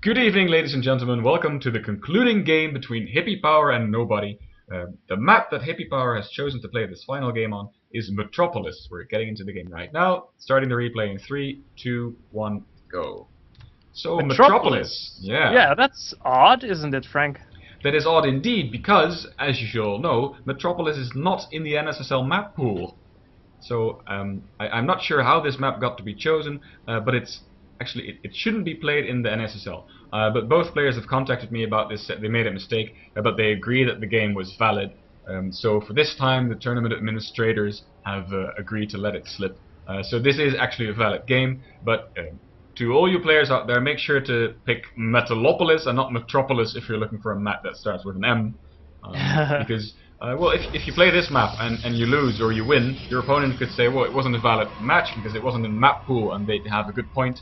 Good evening, ladies and gentlemen. Welcome to the concluding game between Hippypower and Nobody. The map that Hippypower has chosen to play this final game on is Metropolis. We're getting into the game right now. Starting the replay in 3, 2, 1, go. So, Metropolis. Metropolis. Yeah. Yeah, that's odd, isn't it, Frank? That is odd indeed because, as you should all know, Metropolis is not in the NSSL map pool. So, I'm not sure how this map got to be chosen, but it's actually, it shouldn't be played in the NSSL. But both players have contacted me about this. They made a mistake, but they agree that the game was valid. So for this time, the tournament administrators have agreed to let it slip. So this is actually a valid game, but to all you players out there, make sure to pick Metalopolis and not Metropolis if you're looking for a map that starts with an M. Because, well, if you play this map and you lose or you win, your opponent could say, well, it wasn't a valid match because it wasn't in the map pool, and they have a good point.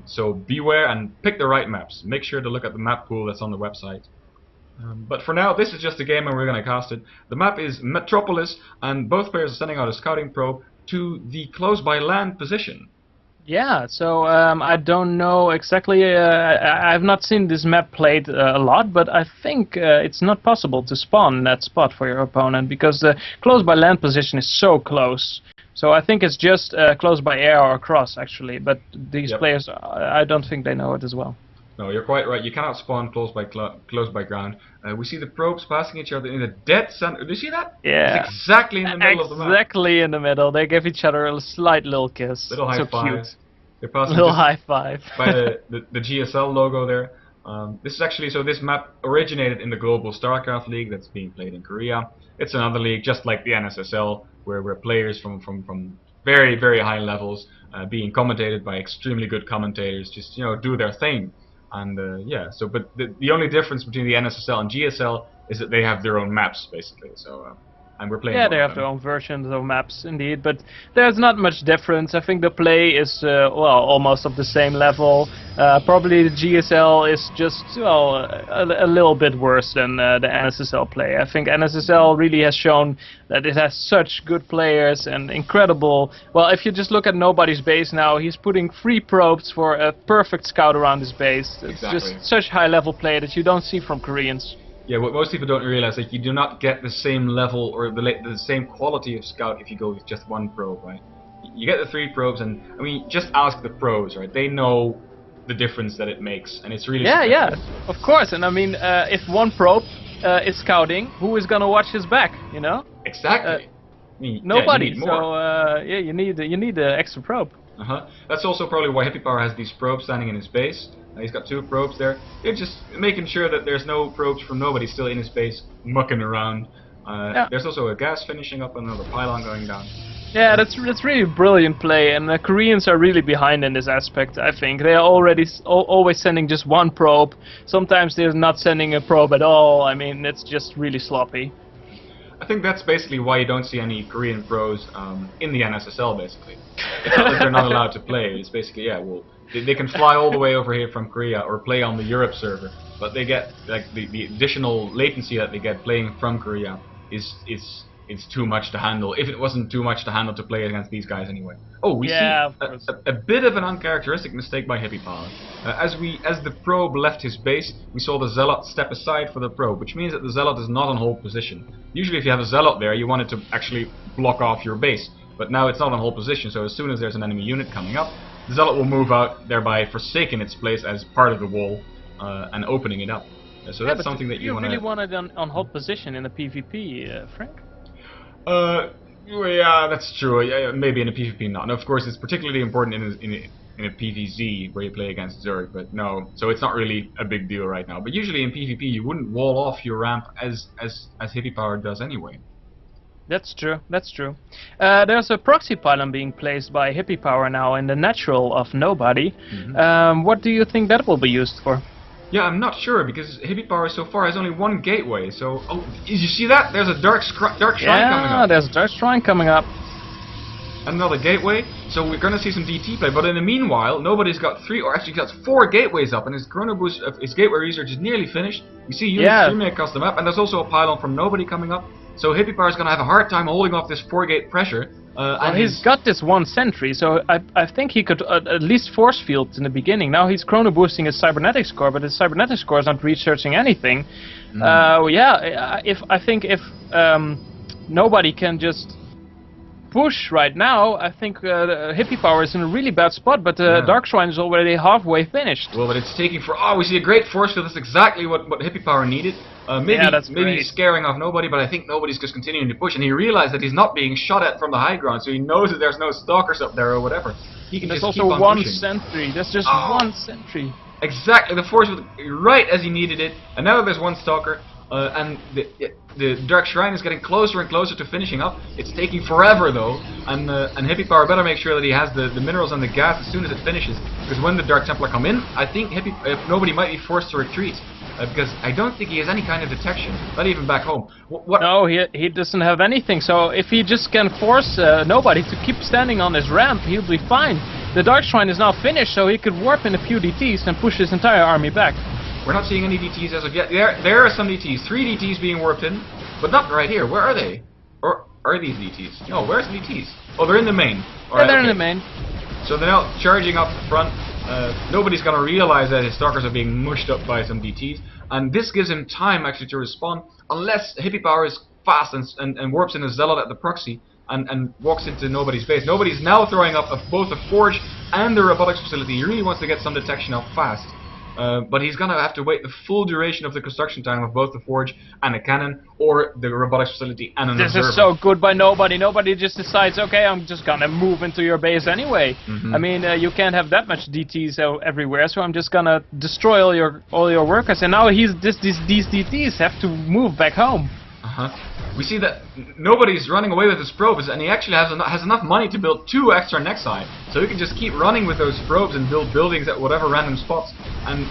So beware and pick the right maps. Make sure to look at the map pool that's on the website. But for now, this is just a game and we're going to cast it. The map is Metropolis, and both players are sending out a scouting probe to the close by land position. Yeah, so I don't know exactly. I've not seen this map played a lot, but I think it's not possible to spawn that spot for your opponent because the close by land position is so close. So I think it's just close by air or cross, actually. But these players, I don't think they know it as well. No, you're quite right. You cannot spawn close by ground. We see the probes passing each other in the dead center. Do you see that? Yeah. It's exactly in the middle of the map. Exactly in the middle. They give each other a slight little kiss. Little high so five. Cute. They're passing Little high five. by the GSL logo there. This is actually, so this map originated in the Global StarCraft League that's being played in Korea. It's another league just like the NSSL where players from very, very high levels being commentated by extremely good commentators just, do their thing. And yeah, so but the only difference between the NSSL and GSL is that they have their own maps basically. So and we're playing. Yeah, they have their own versions of maps, indeed, but there's not much difference. I think the play is, well, almost of the same level. Probably the GSL is just, well, a little bit worse than the NSSL play. I think NSSL really has shown that it has such good players and incredible... Well, if you just look at Nobody's base now, he's putting 3 probes for a perfect scout around his base. It's just such high-level play that you don't see from Koreans. Yeah, what most people don't realize is that you do not get the same level or the same quality of scout if you go with just 1 probe, right? You get the 3 probes, and I mean, just ask the pros, right? They know the difference that it makes, and it's really yeah, of course. And I mean, if 1 probe is scouting, who is gonna watch his back? You know? Exactly. I mean, nobody. Yeah, you need more. So yeah, you need the extra probe. That's also probably why Hippypower has these probes standing in his base. He's got 2 probes there. They're just making sure that there's no probes from Nobody still in his base mucking around. There's also a gas finishing up, another pylon going down. Yeah, that's really brilliant play, and the Koreans are really behind in this aspect. I think they are already always sending just 1 probe. Sometimes they're not sending a probe at all. I mean, it's just really sloppy. I think that's basically why you don't see any Korean pros in the NSSL, basically. It's not that they're not allowed to play, it's basically, yeah, well, they can fly all the way over here from Korea or play on the Europe server, but they get, like, the additional latency that they get playing from Korea is too much to handle, if it wasn't too much to handle to play against these guys anyway. Oh, we see a bit of an uncharacteristic mistake by Hippypower. As the probe left his base, we saw the Zealot step aside for the probe, which means that the Zealot is not on hold position. Usually if you have a Zealot there, you want it to actually block off your base, but now it's not on hold position, so as soon as there's an enemy unit coming up, the Zealot will move out, thereby forsaking its place as part of the wall and opening it up. So that's something that you want to... really want it on hold position in a PvP, Frank? Yeah, that's true. Yeah, maybe in a PvP not. And of course, it's particularly important in a PvZ where you play against Zerg, but no. So it's not really a big deal right now. But usually in PvP, you wouldn't wall off your ramp as Hippypower does anyway. That's true. That's true. There's a proxy pylon being placed by Hippypower now in the natural of Nobody. What do you think that will be used for? Yeah, I'm not sure because Hippypower so far has only 1 gateway. So, oh, did you see that? There's a dark shrine coming up. Yeah, there's a dark shrine coming up. Another gateway. So we're gonna see some DT play. But in the meanwhile, Nobody's got 3, or actually got 4 gateways up, and his Chrono Boost, his gateway research is nearly finished. We see units streaming across the map, and there's also a pylon from Nobody coming up. So Hippypower is going to have a hard time holding off this 4-gate pressure. And he's got this 1 sentry, so I think he could at least force field in the beginning. Now he's chrono boosting his cybernetics core, but his cybernetics core is not researching anything. Yeah, if nobody can just push right now, I think Hippypower is in a really bad spot, but Dark Shrine is already halfway finished. Well, but it's taking for... Oh, we see a great force field. That's exactly what Hippypower needed. Maybe scaring off nobody, but I think nobody's just continuing to push, and he realized that he's not being shot at from the high ground, so he knows that there's no stalkers up there or whatever. He can There's just also keep on one pushing. sentry. There's just one sentry. Exactly, the force was right as he needed it, and now there's one stalker, and the Dark Shrine is getting closer and closer to finishing up. It's taking forever though, and Hippypower better make sure that he has the minerals and the gas as soon as it finishes, because when the Dark Templar come in, I think nobody might be forced to retreat. Because I don't think he has any kind of detection, not even back home. No, he doesn't have anything, so if he just can force nobody to keep standing on his ramp, he'll be fine. The Dark Shrine is now finished, so he could warp in a few DTs and push his entire army back. We're not seeing any DTs as of yet. There are some DTs, 3 DTs being warped in, but not right here. Where are they? Or are these DTs? No, where's the DTs? Oh, they're in the main. Yeah, they're in the main. So they're now charging up front. Nobody's gonna realize that his stalkers are being mushed up by some DTs, and this gives him time actually to respond, unless Hippypower is fast and warps in a zealot at the proxy and walks into nobody's base. Nobody's now throwing up both the forge and the robotics facility. He really wants to get some detection up fast. But he's gonna have to wait the full duration of the construction time of both the forge and a cannon, or the robotics facility and an observer. This is so good by nobody. Nobody just decides, okay, I'm just gonna move into your base anyway. I mean, you can't have that much DTs everywhere, so I'm just gonna destroy all your workers. And now these DTs have to move back home. We see that nobody's running away with his probes, and he actually has enough money to build 2 extra Nexi, so he can just keep running with those probes and build buildings at whatever random spots. And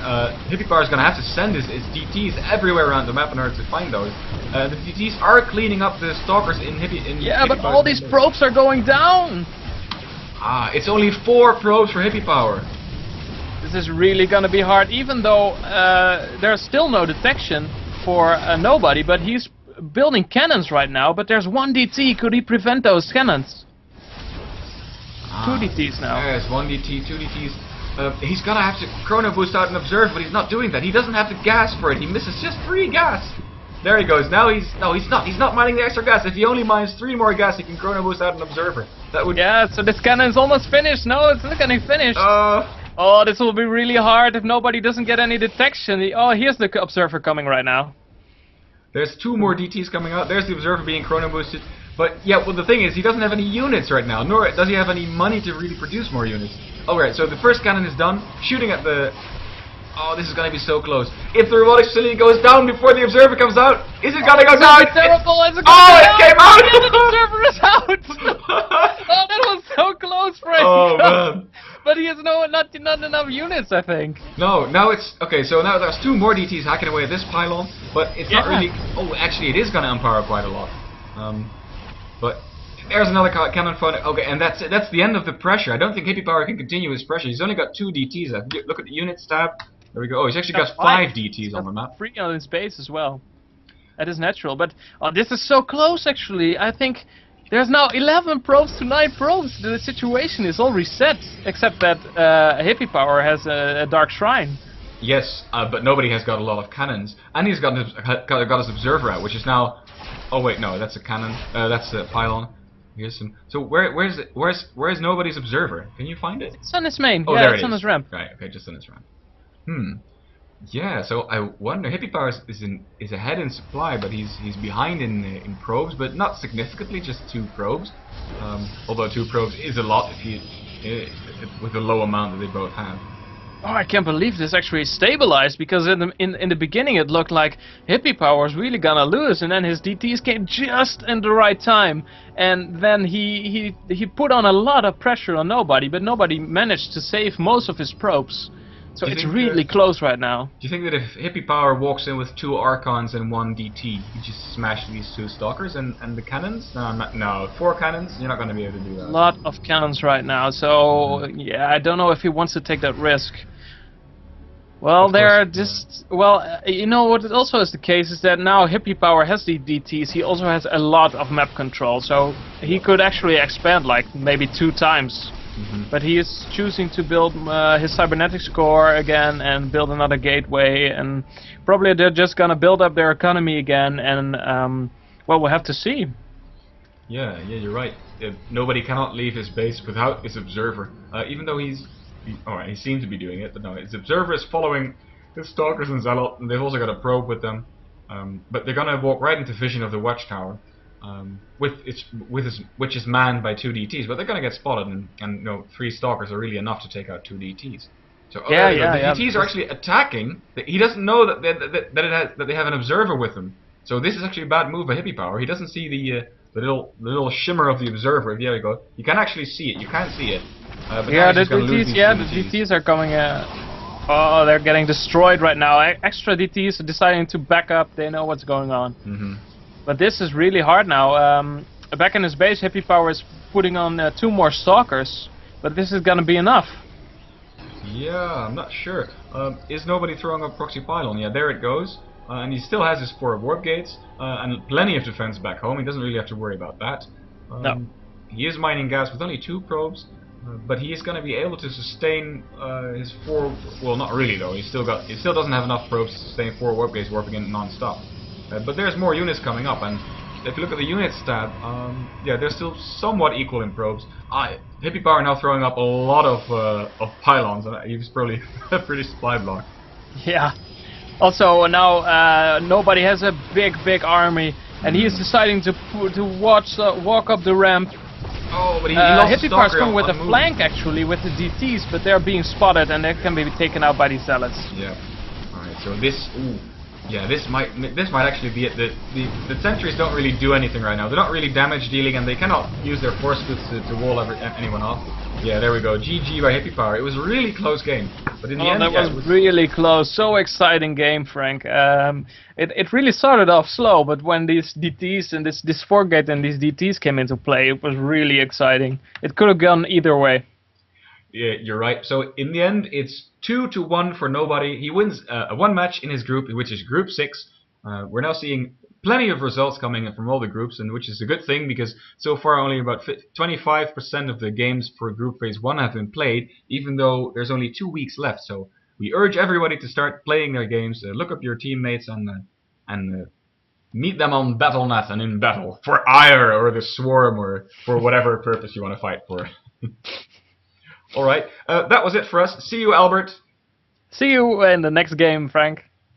Hippypower is going to have to send his DTs everywhere around the map in order to find those. The DTs are cleaning up the stalkers in Yeah, but all these probes are going down! It's only 4 probes for Hippypower. This is really going to be hard, even though there's still no detection for nobody, but he's building cannons right now, but there's 1 DT. Could he prevent those cannons? 2 DTs now. There's 1 DT, 2 DTs. He's gonna have to chrono boost out and observe, but he's not doing that. He doesn't have the gas for it. He misses just 3 gas. There he goes. Now he's not mining the extra gas. If he only mines 3 more gas, he can chrono boost out an observer. That would. Yeah. So this cannon's almost finished. No, it's not getting finished. Oh, this will be really hard if nobody doesn't get any detection. Oh, here's the observer coming right now. There's 2 more DTs coming out. There's the observer being chrono boosted. But yeah, well the thing is, he doesn't have any units right now, nor does he have any money to really produce more units. Alright, so the first cannon is done, shooting at the... Oh, this is gonna be so close. If the robotics facility goes down before the observer comes out, is it gonna go down? It's terrible! It's it came out! Yeah, the observer is out! Oh, that was so close, Frank! Oh, man. But he has not enough units, I think. No, now it's... Okay, so now there's 2 more DTs hacking away at this pylon, but it's not really... Oh, actually it is gonna empower quite a lot. But there's another cannon fun. Okay, and that's it. That's the end of the pressure. I don't think Hippypower can continue his pressure. He's only got 2 DTs left. Look at the units tab. There we go. Oh, he's actually got 5 DTs on the map. 3 on his base as well. That is natural. But this is so close, actually. I think there's now 11 probes to 9 probes. The situation is all reset, except that Hippypower has a Dark Shrine. Yes, but nobody has got a lot of cannons, and he's got his observer out, which is now. Oh wait, no, that's a cannon. That's a pylon. Here's some. So where's nobody's observer? Can you find it? It's on his main. Oh, yeah, there it's it on is. his ramp. Right. Okay, just on his ramp. Yeah. So I wonder. Hippypower is ahead in supply, but he's behind in probes, but not significantly. Just 2 probes. Although 2 probes is a lot with the low amount that they both have. Oh, I can't believe this actually stabilized, because in the beginning it looked like Hippypower was really gonna lose, and then his DTs came just in the right time, and then he put on a lot of pressure on nobody, but nobody managed to save most of his probes. So it's really close right now. Do you think that if Hippypower walks in with 2 Archons and 1 DT, you just smash these 2 Stalkers and the cannons? No, 4 cannons? You're not going to be able to do that. A lot of cannons right now, so yeah, I don't know if he wants to take that risk. Well, Of course, they're just well. You know what? It also is the case is that now Hippypower has the DTs. He also has a lot of map control, so he could actually expand like maybe 2 times. But he is choosing to build his cybernetics core again and build another gateway, and probably they're just gonna build up their economy again. And well, we'll have to see. yeah, you're right. Nobody cannot leave his base without his observer, even though alright, he seems to be doing it, but no, his observer is following his stalkers and zealot, and they've also got a probe with them. But they're gonna walk right into vision of the watchtower, which is manned by 2 DTs. But they're gonna get spotted, and you know, 3 stalkers are really enough to take out 2 DTs. So the DTs are actually attacking. He doesn't know that they have an observer with them. So this is actually a bad move by Hippypower. He doesn't see the little shimmer of the observer. There we go. You can actually see it. You can't see it. But Yeah, the DTs are coming. Oh, they're getting destroyed right now. Extra DTs are deciding to back up. They know what's going on. But this is really hard now. Back in his base, Hippypower is putting on 2 more stalkers. But this is gonna be enough. Yeah, I'm not sure. Is nobody throwing up proxy pylon? Yeah, there it goes. And he still has his 4 warp gates and plenty of defense back home. He doesn't really have to worry about that. No. He is mining gas with only 2 probes, but he is going to be able to sustain his 4. Well, not really though. He still doesn't have enough probes to sustain 4 warp gates warping in non-stop. But there's more units coming up, and if you look at the unit stat, yeah, they're still somewhat equal in probes. Hippypower now throwing up a lot of pylons, and he's probably a pretty supply block. Yeah. Also now nobody has a big army, and he is deciding to walk up the ramp. Oh, but he lost Hippypower's Stalker coming with a on move. flank actually with the DTs, but they're being spotted and they can be taken out by the zealots. Yeah. All right. So this. Ooh. Yeah, this might actually be it. The sentries don't really do anything right now. They're not really damage dealing, and they cannot use their force fields to wall anyone off. Yeah, there we go. GG by Hippypower. It was a really close game, but in the end, that was really close. So exciting game, Frank. It really started off slow, but when these DTs and this 4 gate and these DTs came into play, it was really exciting. It could have gone either way. Yeah, you're right. So in the end, it's 2-1 for nobody. He wins 1 match in his group, which is Group 6. We're now seeing plenty of results coming in from all the groups, and which is a good thing because so far only about 25% of the games for Group Phase 1 have been played, even though there's only 2 weeks left. So we urge everybody to start playing their games. Look up your teammates and meet them on Battle.net and in battle for ire or the swarm or for whatever purpose you want to fight for. Alright, that was it for us. See you, Albert. See you in the next game, Frank.